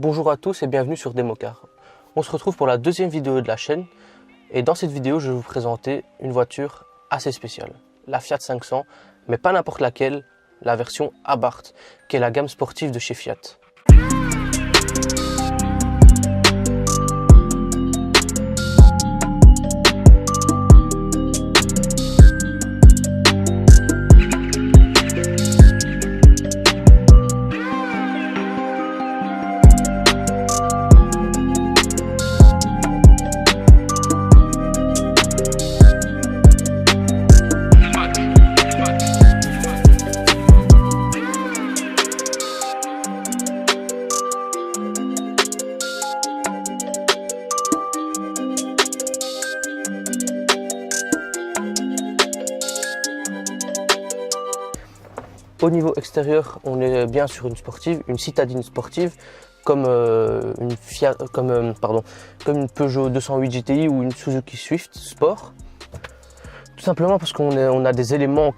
Bonjour à tous et bienvenue sur Democar. On se retrouve pour la deuxième vidéo de la chaîne et dans cette vidéo je vais vous présenter une voiture assez spéciale, la Fiat 500, mais pas n'importe laquelle, la version Abarth, qui est la gamme sportive de chez Fiat. Au niveau extérieur, on est bien sur une sportive, une citadine sportive, comme une Peugeot 208 GTI ou une Suzuki Swift Sport. Tout simplement parce qu'on a des éléments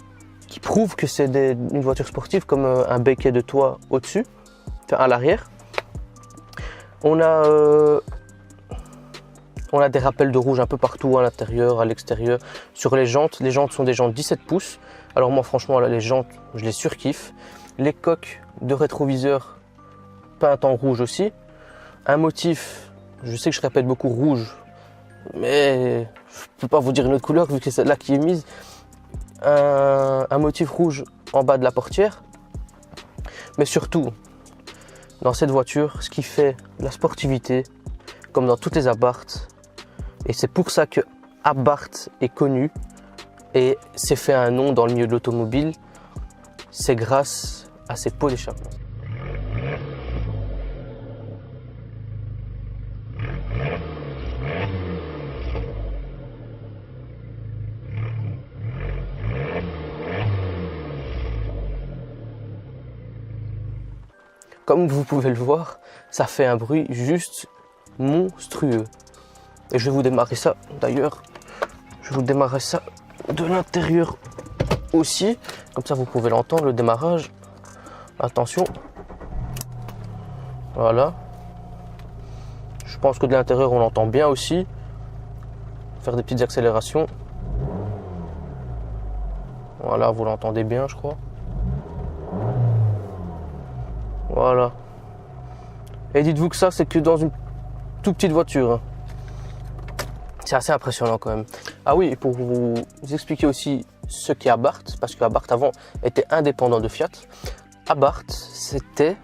qui prouvent que c'est une voiture sportive, comme un becquet de toit au-dessus, à l'arrière. On a des rappels de rouge un peu partout, à l'intérieur, à l'extérieur. Sur les jantes sont des jantes 17 pouces. Alors moi franchement là, les jantes, je les surkiffe. Les coques de rétroviseur peintes en rouge aussi. Un motif, je sais que je répète beaucoup rouge, mais je peux pas vous dire une autre couleur vu que c'est celle-là qui est mise. Un motif rouge en bas de la portière. Mais surtout, dans cette voiture, ce qui fait la sportivité, comme dans toutes les Abarth, et c'est pour ça que Abarth est connu et s'est fait un nom dans le milieu de l'automobile, c'est grâce à ses pots d'échappement. Comme vous pouvez le voir, ça fait un bruit juste monstrueux. Et je vais vous démarrer ça d'ailleurs, je vais vous démarrer ça de l'intérieur aussi, comme ça vous pouvez l'entendre, le démarrage. Attention, voilà, je pense que de l'intérieur on l'entend bien aussi. Faire des petites accélérations, voilà, vous l'entendez bien je crois. Voilà, et dites-vous que ça c'est que dans une toute petite voiture, hein. C'est assez impressionnant quand même. Ah oui, et pour vous expliquer aussi ce qu'est Abarth, parce que Abarth avant était indépendant de Fiat. Abarth, c'était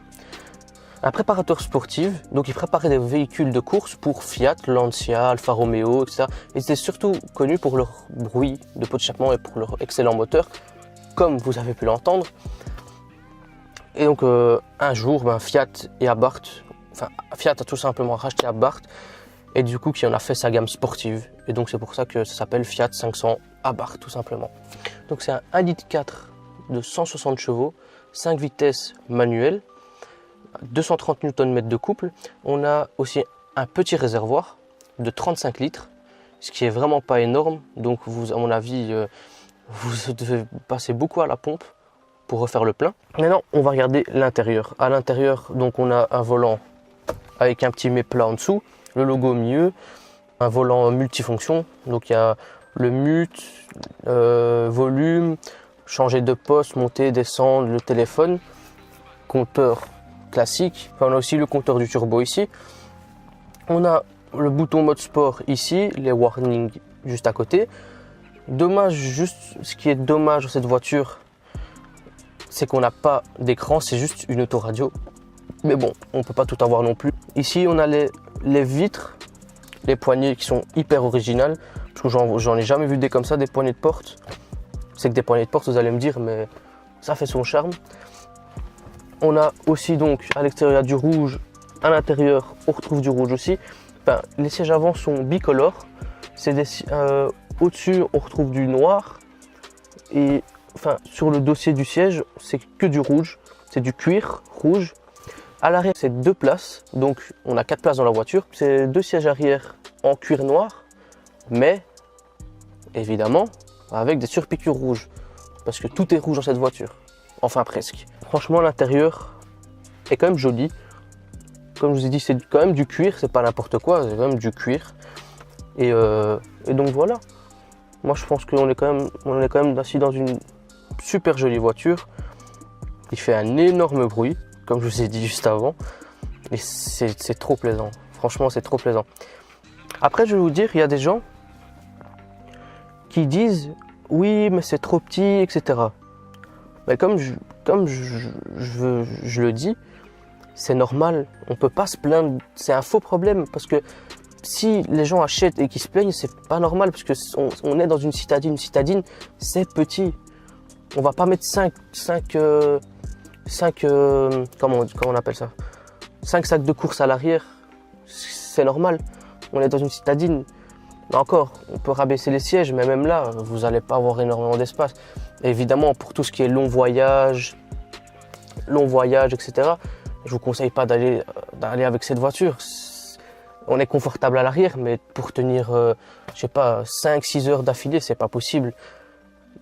un préparateur sportif, donc il préparait des véhicules de course pour Fiat, Lancia, Alfa Romeo, etc. Ils étaient surtout connus pour leur bruit de pot d'échappement et pour leur excellent moteur, comme vous avez pu l'entendre. Et donc un jour, Fiat et Abarth, Fiat a tout simplement racheté Abarth, et du coup qui en a fait sa gamme sportive, et donc c'est pour ça que ça s'appelle Fiat 500 Abarth tout simplement. Donc c'est un 1,4 litre de 160 chevaux, 5 vitesses manuel, 230 Nm de couple. On a aussi un petit réservoir de 35 litres, ce qui est vraiment pas énorme, donc vous, à mon avis, vous devez passer beaucoup à la pompe pour refaire le plein. Maintenant on va regarder l'intérieur. À l'intérieur, donc on a un volant avec un petit mets-plat en dessous, le logo au milieu, un volant multifonction, donc il y a le mute, volume, changer de poste, monter, descendre, le téléphone, compteur classique, on a aussi le compteur du turbo ici, on a le bouton mode sport ici, les warnings juste à côté. Dommage, juste ce qui est dommage dans cette voiture, c'est qu'on n'a pas d'écran, c'est juste une autoradio, mais bon, on peut pas tout avoir non plus. Ici on a les vitres, les poignées qui sont hyper originales, parce que j'en ai jamais vu des comme ça, des poignées de porte. C'est que des poignées de porte, vous allez me dire, mais ça fait son charme. On a aussi donc à l'extérieur du rouge, à l'intérieur on retrouve du rouge aussi. Les sièges avant sont bicolores, au-dessus on retrouve du noir, et sur le dossier du siège c'est que du rouge, c'est du cuir rouge. À l'arrière, c'est 2 places, donc on a 4 places dans la voiture. C'est 2 sièges arrière en cuir noir, mais évidemment avec des surpiqûres rouges, parce que tout est rouge dans cette voiture, enfin presque. Franchement, l'intérieur est quand même joli. comme je vous ai dit, c'est quand même du cuir, c'est pas n'importe quoi, c'est quand même du cuir. Et donc voilà. Moi je pense qu'on est quand même assis dans une super jolie voiture. Il fait un énorme bruit, comme je vous ai dit juste avant. Et c'est trop plaisant. Franchement, c'est trop plaisant. Après, je vais vous dire, il y a des gens qui disent oui, mais c'est trop petit, etc. Mais comme je le dis, c'est normal. On peut pas se plaindre. C'est un faux problème parce que si les gens achètent et qu'ils se plaignent, c'est pas normal parce que on est dans une citadine. Une citadine, c'est petit. On va pas mettre 5 comment on appelle ça, 5 sacs de course à l'arrière. C'est normal. On est dans une citadine. Là encore, on peut rabaisser les sièges, mais même là, vous n'allez pas avoir énormément d'espace. Évidemment, pour tout ce qui est long voyage, etc., je vous conseille pas d'aller avec cette voiture. On est confortable à l'arrière, mais pour tenir, je sais pas, 5-6 heures d'affilée, c'est pas possible.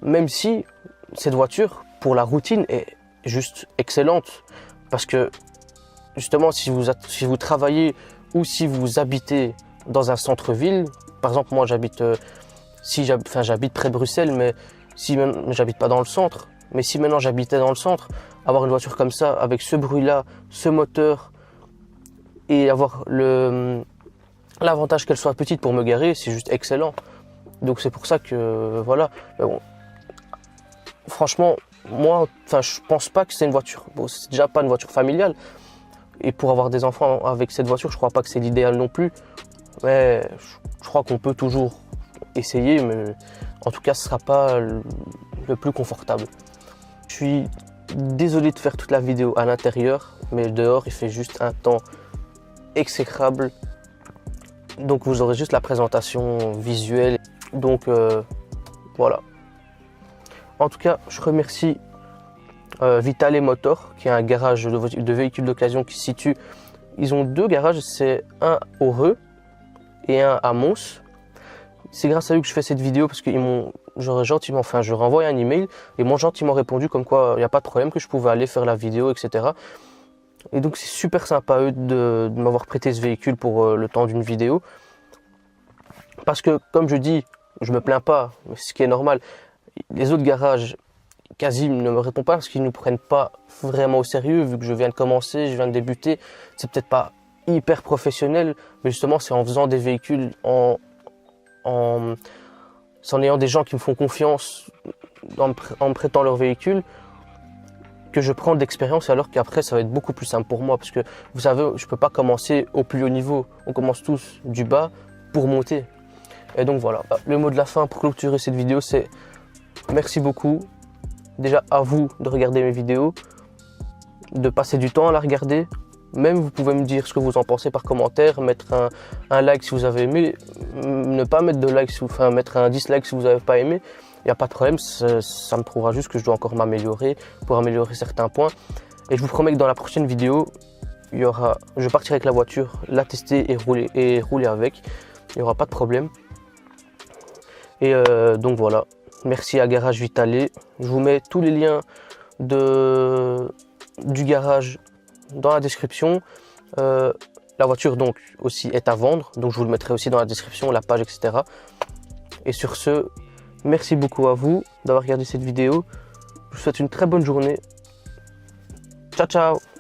Même si cette voiture, pour la routine, est juste excellente. Parce que, justement, si vous travaillez ou si vous habitez dans un centre-ville, par exemple, moi j'habite près de Bruxelles, mais si j'habite pas dans le centre, mais si maintenant j'habitais dans le centre, avoir une voiture comme ça, avec ce bruit-là, ce moteur, et avoir l'avantage qu'elle soit petite pour me garer, c'est juste excellent. Donc c'est pour ça que voilà. Mais bon, franchement, moi, je pense pas que c'est une voiture. Bon, c'est déjà pas une voiture familiale. Et pour avoir des enfants avec cette voiture, je crois pas que c'est l'idéal non plus. Mais je crois qu'on peut toujours essayer, mais en tout cas, ce sera pas le plus confortable. Je suis désolé de faire toute la vidéo à l'intérieur, mais dehors, il fait juste un temps exécrable. Donc vous aurez juste la présentation visuelle. Donc voilà. En tout cas, je remercie Vitale Motor, qui est un garage de véhicules d'occasion qui se situe. Ils ont 2 garages, c'est un au Reux et un à Mons. C'est grâce à eux que je fais cette vidéo parce qu'ils m'ont je leur ai envoyé un email et ils m'ont gentiment répondu comme quoi il n'y a pas de problème, que je pouvais aller faire la vidéo, etc. Et donc c'est super sympa à eux de m'avoir prêté ce véhicule pour le temps d'une vidéo. Parce que comme je dis, je me plains pas, ce qui est normal. Les autres garages quasi ne me répondent pas parce qu'ils ne nous prennent pas vraiment au sérieux, vu que je viens de commencer, je viens de débuter. C'est peut-être pas hyper professionnel, mais justement c'est en faisant des véhicules, en ayant des gens qui me font confiance, en me prêtant leur véhicule, que je prends de l'expérience, alors qu'après ça va être beaucoup plus simple pour moi, parce que vous savez, je peux pas commencer au plus haut niveau, on commence tous du bas pour monter. Et donc voilà, le mot de la fin pour clôturer cette vidéo, c'est merci beaucoup déjà à vous de regarder mes vidéos, de passer du temps à la regarder. Même vous pouvez me dire ce que vous en pensez par commentaire, mettre un like si vous avez aimé, ne pas mettre de like, mettre un dislike si vous n'avez pas aimé. Il n'y a pas de problème, ça me prouvera juste que je dois encore m'améliorer pour améliorer certains points. Et je vous promets que dans la prochaine vidéo, je partirai avec la voiture, la tester et rouler avec. Il n'y aura pas de problème. Et donc voilà, merci à Garage Vitale. Je vous mets tous les liens du garage dans la description. La voiture donc aussi est à vendre, donc je vous le mettrai aussi dans la description, la page, etc. Et sur ce, merci beaucoup à vous d'avoir regardé cette vidéo. Je vous souhaite une très bonne journée. Ciao ciao.